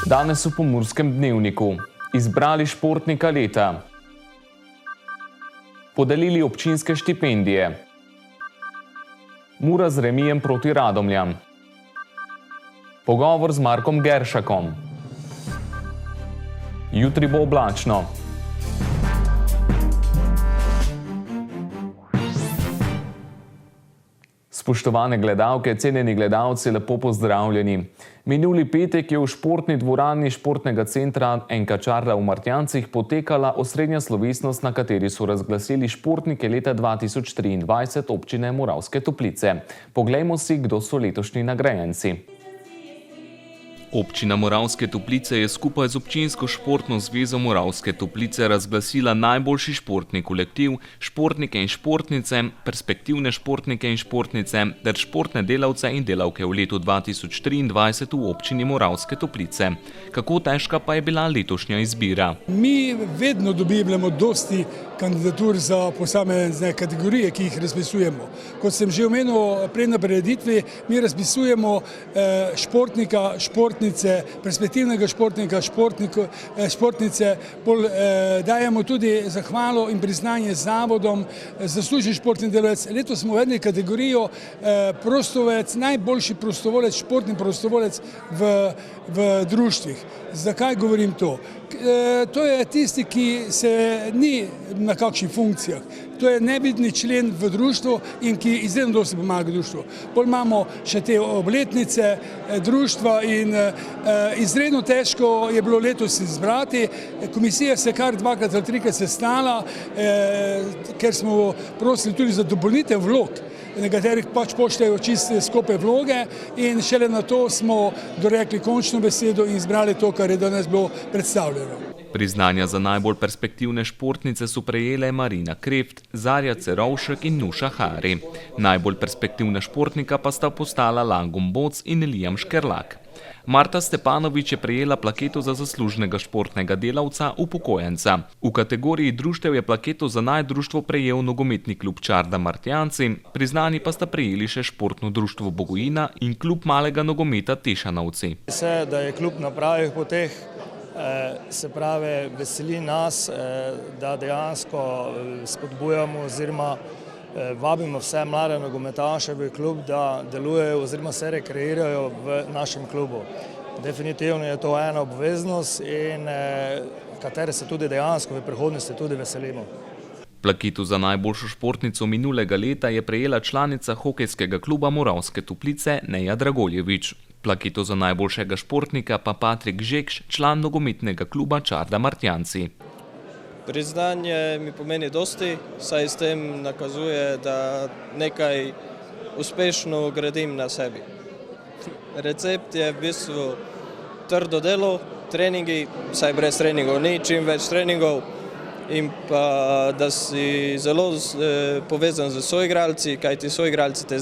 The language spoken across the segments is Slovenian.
Danes v Pomurskem dnevniku. Izbrali športnika leta. Podelili občinske štipendije. Mura z remijem proti Radomljam. Pogovor z Markom Geršakom. Jutri bo oblačno. Spoštovane gledalke, cenjeni gledalci, lepo pozdravljeni. Minuli petek je v športni dvorani športnega centra NK Čarda v Martjancih potekala osrednja slovesnost, na kateri so razglasili športnike leta 2023 občine Moravske Toplice. Poglejmo si, kdo so letošnji nagrajenci. Občina Moravske Toplice je skupaj z Občinsko športno zvezo Moravske Toplice razglasila najboljši športni kolektiv, športnike in športnice, perspektivne športnike in športnice ter športne delavce in delavke v letu 2023 v občini Moravske Toplice. Kako težka pa je bila letošnja izbira? Mi vedno dobivamo dosti kandidatur za posamezne kategorije, ki jih razpisujemo. Kot sem že omenil prej na prireditvi, mi razpisujemo športnika, športnice, perspektivnega športnika, športnice, dajemo tudi zahvalo in priznanje zavodom, zaslužen športni delavec. Letos smo uvedli kategorijo prostovoljec, najboljši prostovoljec, športni prostovoljec v društvih. Zakaj govorim to? To je tisti, ki se ni na kakšnih funkcijah. To je nevidni člen v društvu in ki izredno dosti pomaga društvu. Potem imamo še te obletnice društva in izredno težko je bilo letos izbrati. Komisija se kar dvakrat ali trikrat sestala, ker smo prosili tudi za dopolnitev vlog. Nekaterih pač pošljajo čiste skope vloge in šele na to smo dorekli končno besedo in izbrali to, kar je danes bilo predstavljeno. Priznanja za najbolj perspektivne športnice so prejele Marina Kreft, Zarja Cerovšek in Nuša Hari. Najbolj perspektivna športnika pa sta postala Langom Boc in Elijam Škerlak. Marta Stepanovič je prejela plaketo za zaslužnega športnega delavca upokojenca. V kategoriji društev je plaketo za naj društvo prejel nogometni klub Čarda Martjanci, priznani pa sta prejeli še športno društvo Bogojina in klub malega nogometa Tešanovci. Vse, da je klub na pravih poteh, se pravi, veseli nas, da dejansko spodbujamo oziroma vabimo vse mlade nogometaše v klub, da delujejo oziroma se rekreirajo v našem klubu. Definitivno je to ena obveznost in katere se tudi dejansko v prihodnosti tudi veselimo. Plaketo za najboljšo športnico minulega leta je prejela članica hokejskega kluba Moravske Toplice Neja Dragoljevič. Plaketo za najboljšega športnika pa Patrik Žekš, član nogometnega kluba Čarda Martjanci. Priznanje mi pomeni dosti, saj s tem nakazuje, da nekaj uspešno gradim na sebi. Recept je v bistvu trdo delo, treningi, saj brez treningov ni, čim več treningov in pa da si zelo povezan z soigralci, kajti soigralci te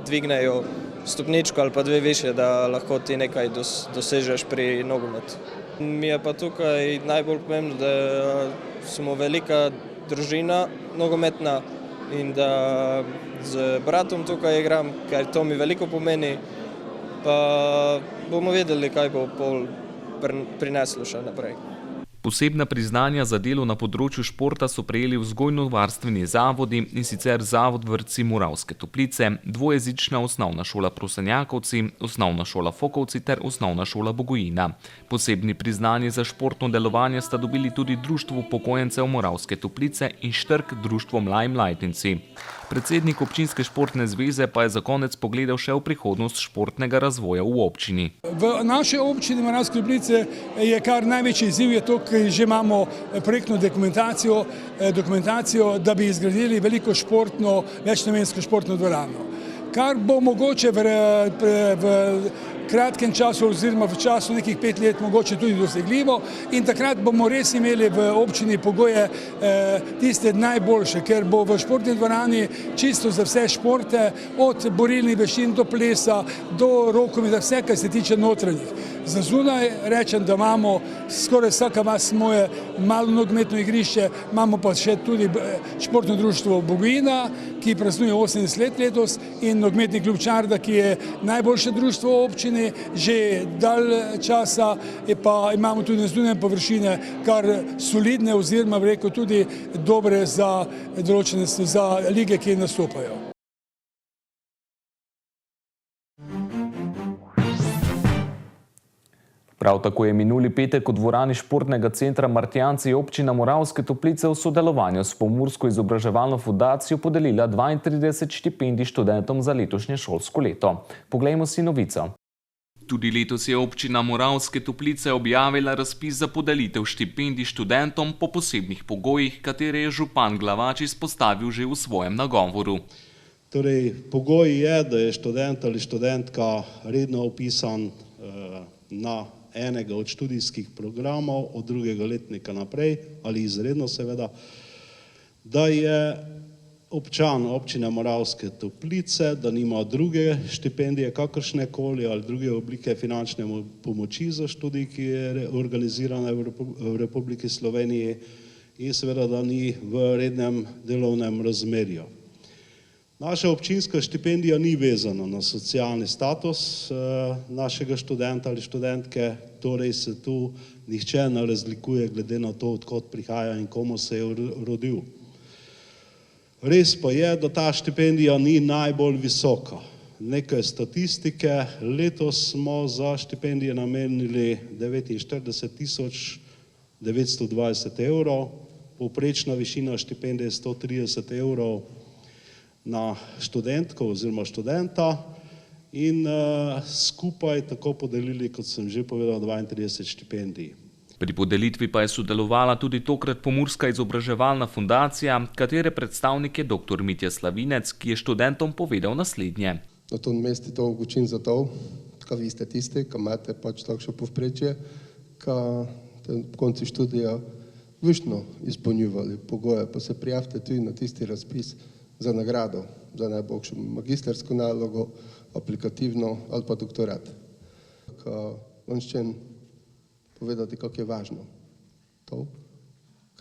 dvignejo stopničko ali pa dve više, da lahko ti nekaj dosežeš pri nogometu. Mi je pa tukaj najbolj pomembno, da smo velika družina nogometna in da z bratom tukaj igram, ker to mi veliko pomeni, pa bomo videli, kaj bo prineslo še naprej. Posebna priznanja za delo na področju športa so prejeli vzgojno-varstveni zavodi, in sicer Zavod vrtci Moravske Toplice, dvojezična osnovna šola Prosenjakovci, osnovna šola Fokovci ter osnovna šola Bogojina. Posebni priznanje za športno delovanje sta dobili tudi Društvo upokojencev Moravske Toplice in Štrk društvo Mlaj Mlajtinci. Predsednik Občinske športne zveze pa je za konec pogledal še v prihodnost športnega razvoja v občini. V naši občini Moravske Toplice je kar največji izziv je to, ker že imamo projektno dokumentacijo, da bi izgradili veliko športno, večnamensko športno dvorano. Kar bo mogoče v kratkem času oziroma v času nekih 5 let mogoče tudi dosegljivo in takrat bomo res imeli v občini pogoje tiste najboljše, ker bo v športni dvorani čisto za vse športe, od borilnih veščin do plesa, do rokometa, vse, kar se tiče notranjih. za zunaj. Rečem, da imamo skoraj vsaka vas moje malo nogometno igrišče, imamo pa še tudi športno društvo Bogojina, ki praznuje 80 let letos, in nogometni klub Čarda, ki je najboljše društvo v občini že dalj časa, pa imamo tudi zunanje površine, kar solidne oziroma bi rekel tudi dobre za določene za lige, ki nastopajo. Prav tako je minuli petek v dvorani športnega centra Martjanci občina Moravske Toplice v sodelovanju s Pomursko izobraževalno fundacijo podelila 32 štipendij študentom za letošnje šolsko leto. Poglejmo si novico. Tudi letos je občina Moravske Toplice objavila razpis za podelitev štipendij študentom po posebnih pogojih, katere je župan Glavač izpostavil že v svojem nagovoru. Torej, pogoj je, da je študent ali študentka redno vpisan na enega od študijskih programov od drugega letnika naprej ali izredno seveda, da je občan občine Moravske Toplice, da nima druge štipendije, kakršne koli ali druge oblike finančne pomoči za študij, ki je organizirana v Republiki Sloveniji, in seveda, da ni v rednem delovnem razmerju. Naša občinska štipendija ni vezana na socialni status našega študenta ali študentke, torej se tu nihče ne razlikuje glede na to, odkot prihaja in komu se je rodil. Res pa je, da ta štipendija ni najbolj visoka. Nekaj statistike, letos smo za štipendije namenili 49 920 evrov, povprečna višina štipendije je 130 evrov na študentko oziroma študenta in skupaj tako podelili, kot sem že povedal, 32 štipendij. Pri podelitvi pa je sodelovala tudi tokrat Pomurska izobraževalna fundacija, katere predstavnik je dr. Mitja Slavinec, ki je študentom povedal naslednje. Na tom mestu to učim zato, ker vi ste tisti, ki imate pač takšno povprečje, ki v koncu študija višno izpolnjuvali pogoje, pa se prijavite tudi na tisti razpis za nagrado, za najboljšo magistersko nalogo, aplikativno ali pa doktorat. Vam ščem povedati, kako je važno to,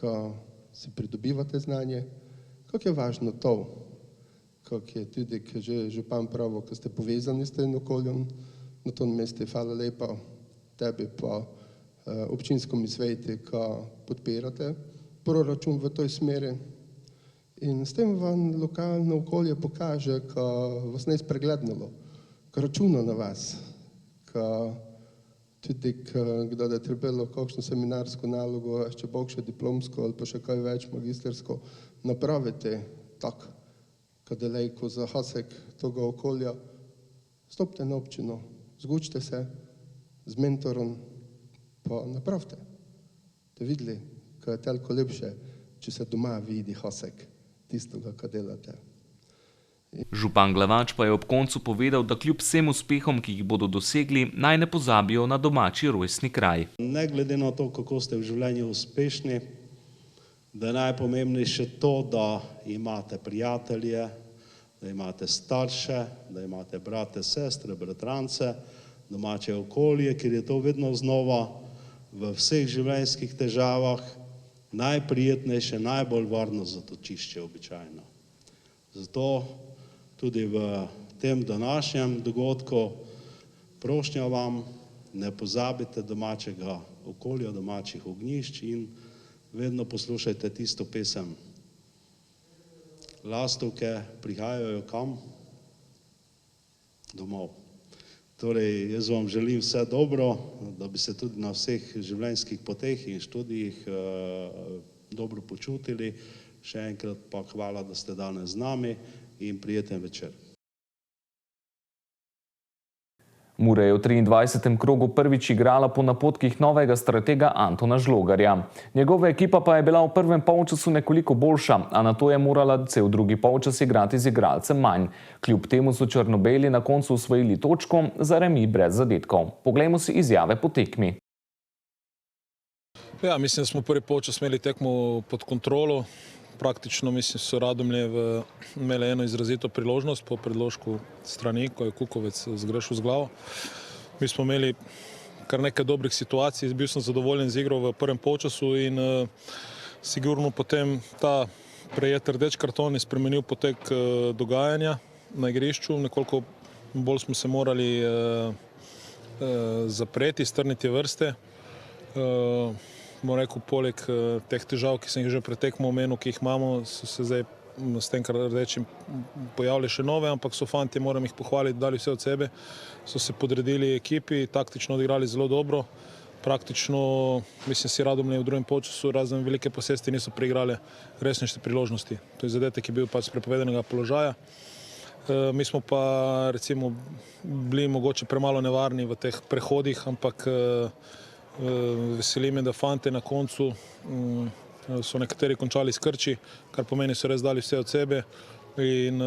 ko si pridobivate znanje, kako je važno to, kako je tudi, ko že župan pravo, ko ste povezani s tem okoljem, na tom mestu hvala lepa tebi pa občinskomi sveti, ko podpirate proračun v toj smeri. In s tem vam lokalno okolje pokaže, ko vas ne spreglednalo, ko računa na vas, ko tudi, kdaj je trebalo kakšno seminarsko nalogo, še boljše diplomsko ali pa še kaj več magistersko, napravite tak, ko delejko za hasek toga okolja, stopite na občino, zgučite se z mentorom, pa napravite. Te videli, ko je toliko lepše, če se doma vidi hasek tistoga, kar delate. Župan Glavač pa je ob koncu povedal, da kljub vsem uspehom, ki jih bodo dosegli, naj ne pozabijo na domači rojstni kraj. Ne glede na to, kako ste v življenju uspešni, da je najpomembnejše to, da imate prijatelje, da imate starše, da imate brate, sestre, bratrance, domače okolje, ker je to vedno znova v vseh življenjskih težavah najprijetnejše, najbolj varno zatočišče običajno. Zato tudi v tem današnjem dogodku prošnja vam, ne pozabite domačega okolja, domačih ognjišč in vedno poslušajte tisto pesem. Lastovke prihajajo kam? Domov. Torej, jaz vam želim vse dobro, da bi se tudi na vseh življenjskih poteh in študijih dobro počutili. Še enkrat pa hvala, da ste danes z nami in prijeten večer. Mura je v 23. krogu prvič igrala po napotkih novega stratega Antona Žlogarja. Njegova ekipa pa je bila v prvem polčasu nekoliko boljša, a nato je morala cel drugi polčas igrati z igralcem manj. Kljub temu so črno-beli na koncu osvojili točko za remi brez zadetkov. Poglejmo si izjave po tekmi. Ja, mislim, da smo prvi polčas imeli tekmo pod kontrolo. Praktično, mislim, so Radomlje imeli eno izrazito priložnost po predložku strani, ko je Kukovec zgrešil z glavo. Mi smo imeli kar nekaj dobrih situacij, bil sem zadovoljen z igro v prvem polčasu in sigurno potem ta prejet rdeč karton je spremenil potek dogajanja na igrišču, nekoliko bolj smo se morali zapreti, strniti vrste. Bom rekel, poleg teh težav, ki sem jih že pred tekmo omenil, ki jih imamo, so se zdaj s tem, kar rečem, pojavili še nove, ampak so fanti, moram jih pohvaliti, dali vse od sebe, so se podredili ekipi, taktično odigrali zelo dobro. Praktično, mislim, si Radomlje v drugem polčasu razen velike posesti niso preigrali resnejše priložnosti. To je zadetek, ki je bil pač z prepovedanega položaja. Mi smo pa recimo bili mogoče premalo nevarni v teh prehodih, ampak veseli me, da fante na koncu so nekateri končali s krči, kar pomeni, so res dali vse od sebe in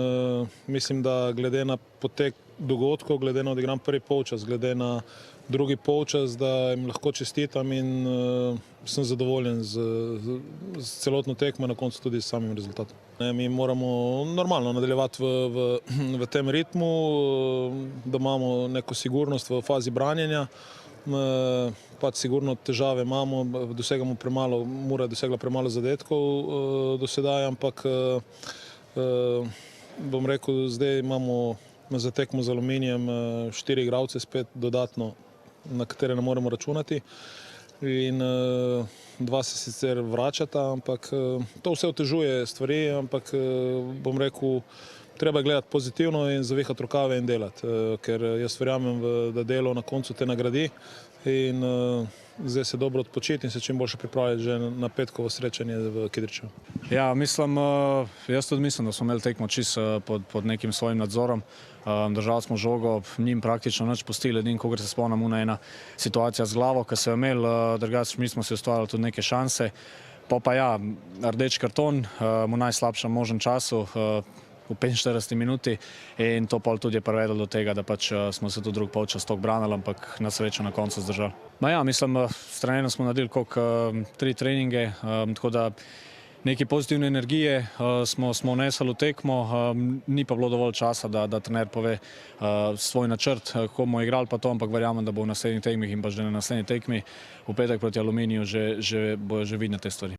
mislim, da glede na potek dogodkov, glede na odigran prvi polčas, glede na drugi polčas, da jim lahko čestitam in sem zadovoljen z celotno tekmo, na koncu tudi s samim rezultatom. Mi moramo normalno nadaljevati v tem ritmu, da imamo neko sigurnost v fazi branjenja. Pač sigurno težave imamo, dosegamo premalo, Mura je dosegla premalo zadetkov do sedaj, ampak bom rekel, zdaj imamo za tekmo z Aluminijem 4 igralce spet dodatno, na katere ne moremo računati in 2 se sicer vračata, ampak to vse otežuje stvari, ampak bom rekel, treba je gledati pozitivno in zavihati rokave in delati, ker jaz verjamem, da delo na koncu te nagradi in zdaj se dobro odpočiti in se čim boljše pripraviti že na petkovo srečanje v Kidričevu. Ja, jaz tudi mislim, da smo imeli tekmo čisto pod nekim svojim nadzorom. Držali smo žogo, njim praktično nič pustili, edin, kogar se spomnim, ena situacija z glavo, ki so jo imeli, drugače mi smo si ustvarjali tudi neke šanse. Pa ja, rdeč karton v najslabšem možnem času, v 45 minuti in to pol tudi je privedlo do tega, da pač smo se tudi drug polčas toliko branili, ampak na srečo na koncu zdržali. Ja, mislim, s trenerjem smo naredili koliko 3 treninge, tako da neke pozitivne energije smo vnesli v tekmo, ni pa bilo dovolj časa, da trener pove svoj načrt, kako bomo igrali pa to, ampak verjamem, da bo v naslednjih tekmih in pa že na naslednji tekmi v petek proti Aluminiju bojo že vidne te stvari.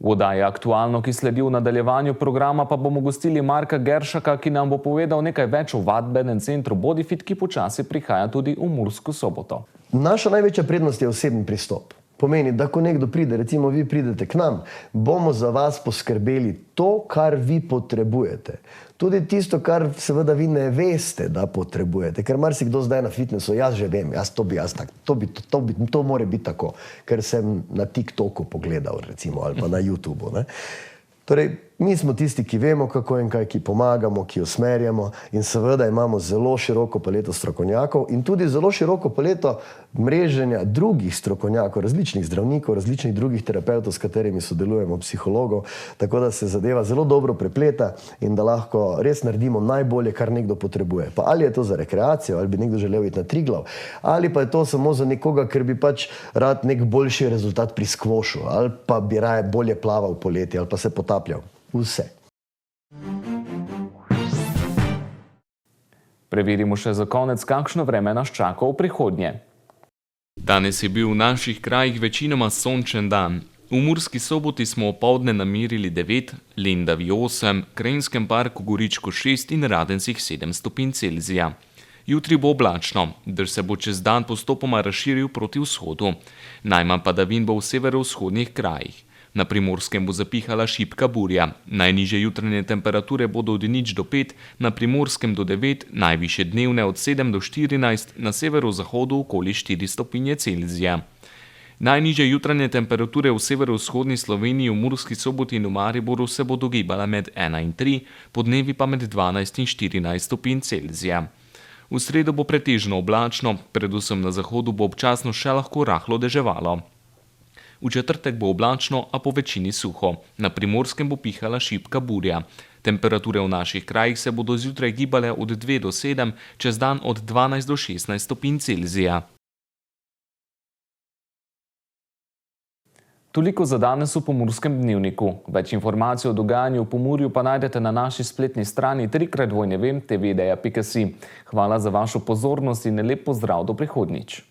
V oddaji Aktualno, ki sledi v nadaljevanju programa, pa bomo gostili Marka Geršaka, ki nam bo povedal nekaj več o vadbenem centru Bodifit, ki počasi prihaja tudi v Mursko Soboto. Naša največja prednost je osebni pristop. Pomeni, da ko nekdo pride, recimo vi pridete k nam, bomo za vas poskrbeli to, kar vi potrebujete. Tudi tisto, kar seveda vi ne veste, da potrebujete. Ker marsikdo zdaj na fitnessu, jaz že vem, to mora biti tako, ker sem na TikToku pogledal, recimo, ali pa na YouTubu. Torej, mi smo tisti, ki vemo, kako in kaj, ki pomagamo, ki usmerjamo in seveda imamo zelo široko paleto strokovnjakov in tudi zelo široko paleto mreženja drugih strokovnjakov, različnih zdravnikov, različnih drugih terapevtov, s katerimi sodelujemo, psihologov, tako da se zadeva zelo dobro prepleta in da lahko res naredimo najbolje, kar nekdo potrebuje. Pa ali je to za rekreacijo, ali bi nekdo želel iti na Triglav, ali pa je to samo za nekoga, ker bi pač rad nek boljši rezultat pri skvošu, ali pa bi raje bolje plaval poleti, ali pa se potapljal. Vse. Preverimo še za konec, kakšno vreme nas čaka v prihodnje. Danes je bil v naših krajih večinoma sončen dan. V Murski Soboti smo opoldne namerili 9, Lendavi 8, Krajinskem parku Goričko 6 in Radencih 7 stopinj Celzija. Jutri bo oblačno, dež se bo čez dan postopoma razširil proti vzhodu. Najmanj padavin bo v severovzhodnih krajih. Na Primorskem bo zapihala šibka burja. Najnižje jutranje temperature bodo od 0 do 5, na Primorskem do 9, najvišje dnevne od 7 do 14, na severozahodu okoli 4 stopinje Celzija. Najnižje jutranje temperature v severovzhodni Sloveniji, v Murski Soboti in v Mariboru se bodo gibale med 1 in 3, podnevi pa med 12 in 14 stopinj Celzija. V sredo bo pretežno oblačno, predvsem na zahodu bo občasno še lahko rahlo deževalo. V četrtek bo oblačno, a po večini suho. Na Primorskem bo pihala šibka burja. Temperature v naših krajih se bodo zjutraj gibale od 2 do 7, čez dan od 12 do 16 stopinj Celzija. Toliko za danes v Pomurskem dnevniku. Več informacij o dogajanju v Pomurju pa najdete na naši spletni strani www.tvdeja.si. Hvala za vašo pozornost in lep pozdrav do prihodnjič.